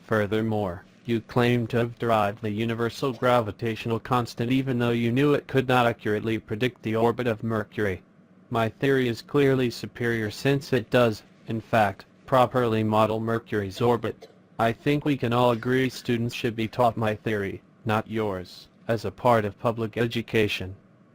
Furthermore, you claim to have derived the universal gravitational constant even though you knew it could not accurately predict the orbit of Mercury. My theory is clearly superior since it does, in fact, properly model Mercury's orbit. I think we can all agree students should be taught my theory, not yours, as a part of public education.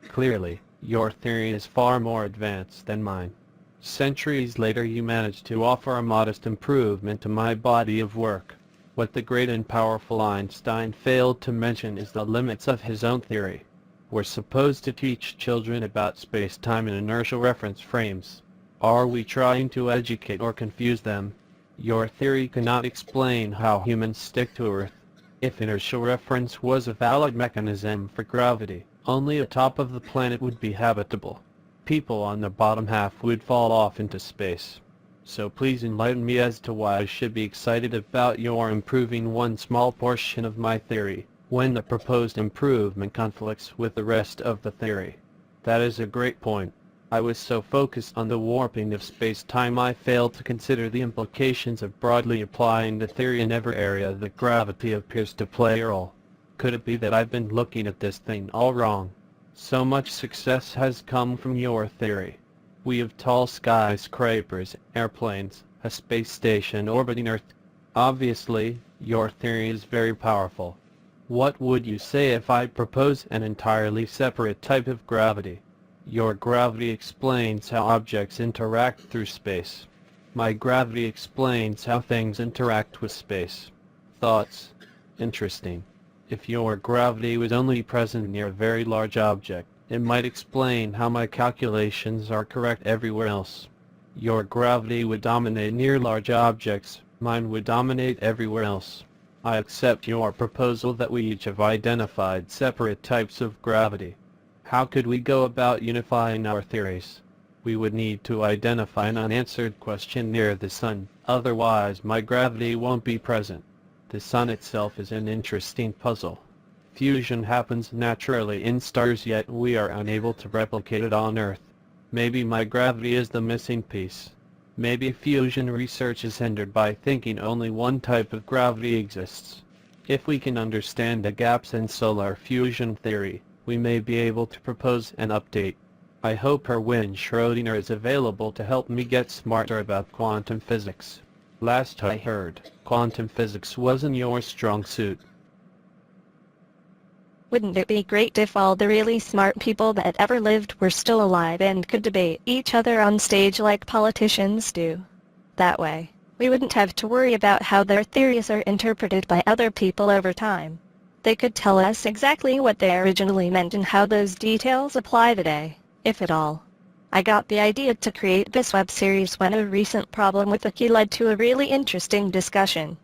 Clearly, your theory is far more advanced than mine. Centuries later you managed to offer a modest improvement to my body of work. What the great and powerful Einstein failed to mention is the limits of his own theory. We're supposed to teach children about space-time and inertial reference frames. Are we trying to educate or confuse them? Your theory cannot explain how humans stick to Earth. If inertial reference was a valid mechanism for gravity, only the top of the planet would be habitable. People on the bottom half would fall off into space. So please enlighten me as to why I should be excited about your improving one small portion of my theory, when the proposed improvement conflicts with the rest of the theory. That is a great point. I was so focused on the warping of space-time I failed to consider the implications of broadly applying the theory in every area that gravity appears to play a role. Could it be that I've been looking at this thing all wrong? So much success has come from your theory. We have tall skyscrapers, airplanes, a space station orbiting Earth. Obviously, your theory is very powerful. What would you say if I propose an entirely separate type of gravity? Your gravity explains how objects interact through space. My gravity explains how things interact with space. Thoughts? Interesting. If your gravity was only present near a very large object, it might explain how my calculations are correct everywhere else. Your gravity would dominate near large objects, mine would dominate everywhere else. I accept your proposal that we each have identified separate types of gravity. How could we go about unifying our theories? We would need to identify an unanswered question near the Sun, otherwise my gravity won't be present. The Sun itself is an interesting puzzle. Fusion happens naturally in stars, yet we are unable to replicate it on Earth. Maybe my gravity is the missing piece. Maybe fusion research is hindered by thinking only one type of gravity exists. If we can understand the gaps in solar fusion theory, we may be able to propose an update. I hope Erwin Schrödinger is available to help me get smarter about quantum physics. Last I heard, quantum physics wasn't your strong suit. Wouldn't it be great if all the really smart people that ever lived were still alive and could debate each other on stage like politicians do? That way, we wouldn't have to worry about how their theories are interpreted by other people over time. They could tell us exactly what they originally meant and how those details apply today, if at all. I got the idea to create this web series when a recent problem with the key led to a really interesting discussion.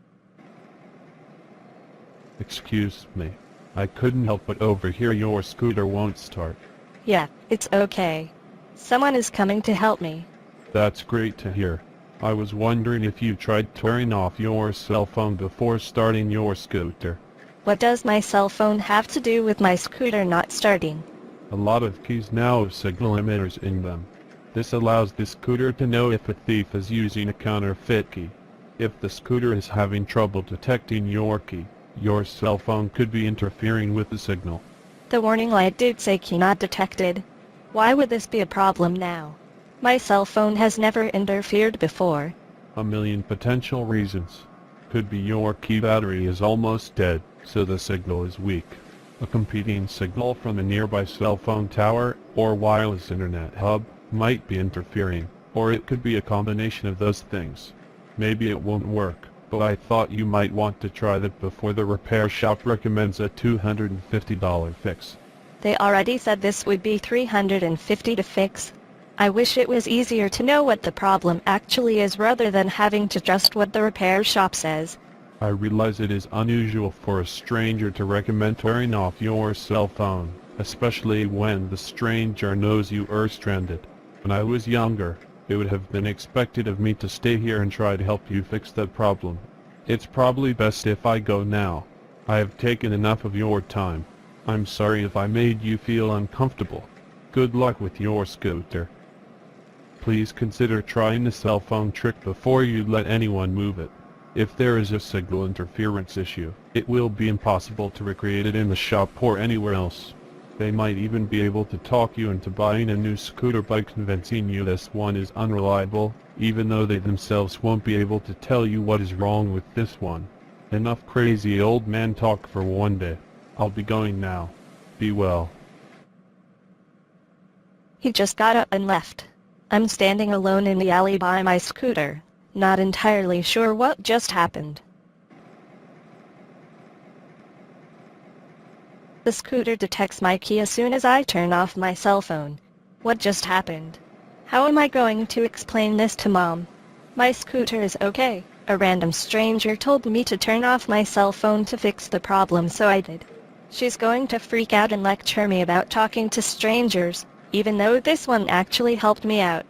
Excuse me. I couldn't help but overhear your scooter won't start. Yeah, it's okay. Someone is coming to help me. That's great to hear. I was wondering if you tried turning off your cell phone before starting your scooter. What does my cell phone have to do with my scooter not starting? A lot of keys now have signal emitters in them. This allows the scooter to know if a thief is using a counterfeit key. If the scooter is having trouble detecting your key, your cell phone could be interfering with the signal. The warning light did say key not detected. Why would this be a problem now? My cell phone has never interfered before. A million potential reasons. Could be your key battery is almost dead, so the signal is weak. A competing signal from a nearby cell phone tower or wireless internet hub might be interfering, or it could be a combination of those things. Maybe it won't work, but I thought you might want to try that before the repair shop recommends a $250 fix. They already said this would be $350 to fix. I wish it was easier to know what the problem actually is rather than having to trust what the repair shop says. I realize it is unusual for a stranger to recommend turning off your cell phone, especially when the stranger knows you are stranded. When I was younger, it would have been expected of me to stay here and try to help you fix that problem. It's probably best if I go now. I have taken enough of your time. I'm sorry if I made you feel uncomfortable. Good luck with your scooter. Please consider trying the cell phone trick before you let anyone move it. If there is a signal interference issue, it will be impossible to recreate it in the shop or anywhere else. They might even be able to talk you into buying a new scooter by convincing you this one is unreliable, even though they themselves won't be able to tell you what is wrong with this one. Enough crazy old man talk for one day. I'll be going now. Be well. He just got up and left. I'm standing alone in the alley by my scooter, not entirely sure what just happened. The scooter detects my key as soon as I turn off my cell phone. What just happened? How am I going to explain this to Mom? My scooter is okay. A random stranger told me to turn off my cell phone to fix the problem, so I did. She's going to freak out and lecture me about talking to strangers, even though this one actually helped me out.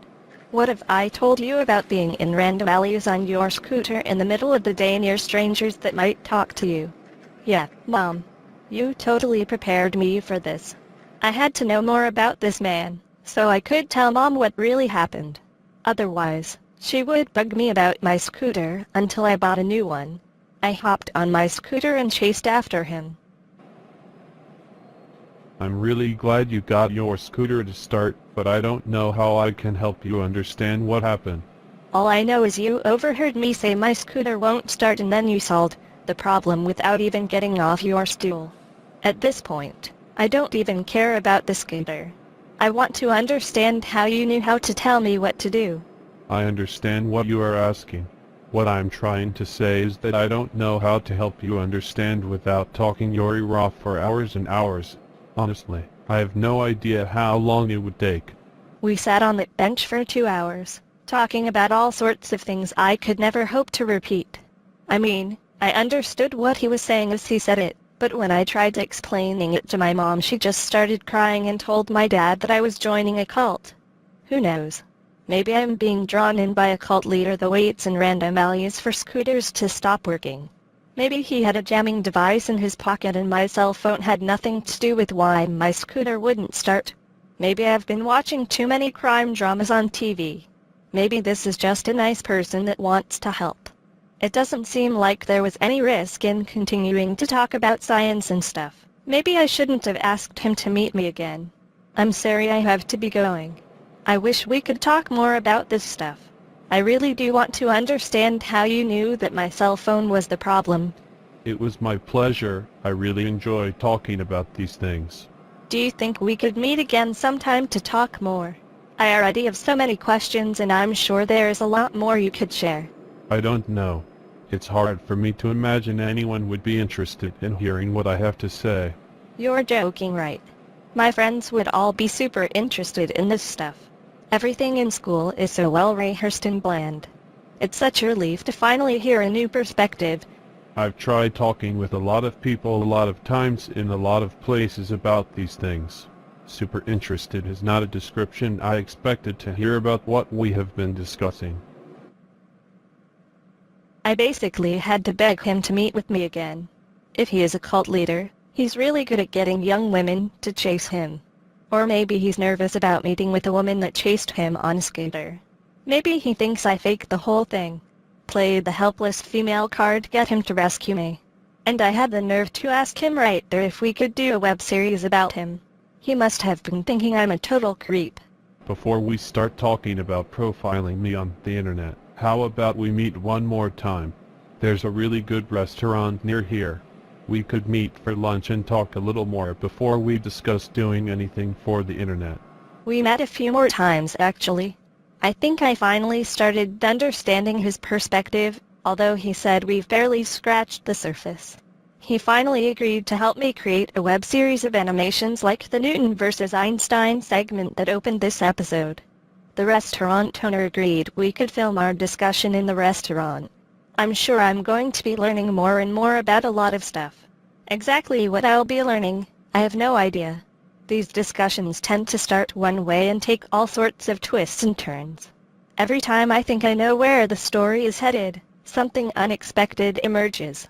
What have I told you about being in random alleys on your scooter in the middle of the day near strangers that might talk to you? Yeah, Mom. You totally prepared me for this. I had to know more about this man, so I could tell Mom what really happened. Otherwise, she would bug me about my scooter until I bought a new one. I hopped on my scooter and chased after him. I'm really glad you got your scooter to start, but I don't know how I can help you understand what happened. All I know is you overheard me say my scooter won't start and then you solved the problem without even getting off your stool. At this point, I don't even care about the scooter. I want to understand how you knew how to tell me what to do. I understand what you are asking. What I'm trying to say is that I don't know how to help you understand without talking your ear off for hours and hours. Honestly, I have no idea how long it would take. We sat on the bench for 2 hours, talking about all sorts of things I could never hope to repeat. I mean, I understood what he was saying as he said it, but when I tried explaining it to my mom, she just started crying and told my dad that I was joining a cult. Who knows? Maybe I'm being drawn in by a cult leader that waits in random alleys for scooters to stop working. Maybe he had a jamming device in his pocket and my cell phone had nothing to do with why my scooter wouldn't start. Maybe I've been watching too many crime dramas on TV. Maybe this is just a nice person that wants to help. It doesn't seem like there was any risk in continuing to talk about science and stuff. Maybe I shouldn't have asked him to meet me again. I'm sorry I have to be going. I wish we could talk more about this stuff. I really do want to understand how you knew that my cell phone was the problem. It was my pleasure. I really enjoy talking about these things. Do you think we could meet again sometime to talk more? I already have so many questions and I'm sure there is a lot more you could share. I don't know. It's hard for me to imagine anyone would be interested in hearing what I have to say. You're joking, right? My friends would all be super interested in this stuff. Everything in school is so well rehearsed and bland. It's such a relief to finally hear a new perspective. I've tried talking with a lot of people a lot of times in a lot of places about these things. Super interested is not a description I expected to hear about what we have been discussing. I basically had to beg him to meet with me again. If he is a cult leader, he's really good at getting young women to chase him. Or maybe he's nervous about meeting with a woman that chased him on a scooter. Maybe he thinks I faked the whole thing. Played the helpless female card to get him to rescue me. And I had the nerve to ask him right there if we could do a web series about him. He must have been thinking I'm a total creep. Before we start talking about profiling me on the internet, how about we meet one more time? There's a really good restaurant near here. We could meet for lunch and talk a little more before we discuss doing anything for the internet. We met a few more times actually. I think I finally started understanding his perspective, although he said we've barely scratched the surface. He finally agreed to help me create a web series of animations like the Newton vs. Einstein segment that opened this episode. The restaurant owner agreed we could film our discussion in the restaurant. I'm sure I'm going to be learning more and more about a lot of stuff. Exactly what I'll be learning, I have no idea. These discussions tend to start one way and take all sorts of twists and turns. Every time I think I know where the story is headed, something unexpected emerges.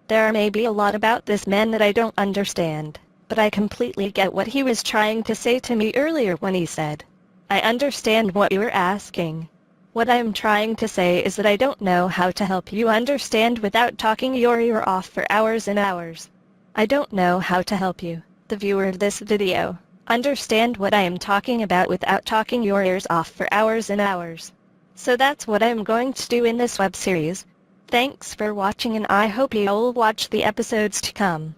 There may be a lot about this man that I don't understand, but I completely get what he was trying to say to me earlier when he said, "I understand what you were asking." What I'm trying to say is that I don't know how to help you understand without talking your ear off for hours and hours. I don't know how to help you, the viewer of this video, understand what I am talking about without talking your ears off for hours and hours. So that's what I'm going to do in this web series. Thanks for watching, and I hope you'll watch the episodes to come.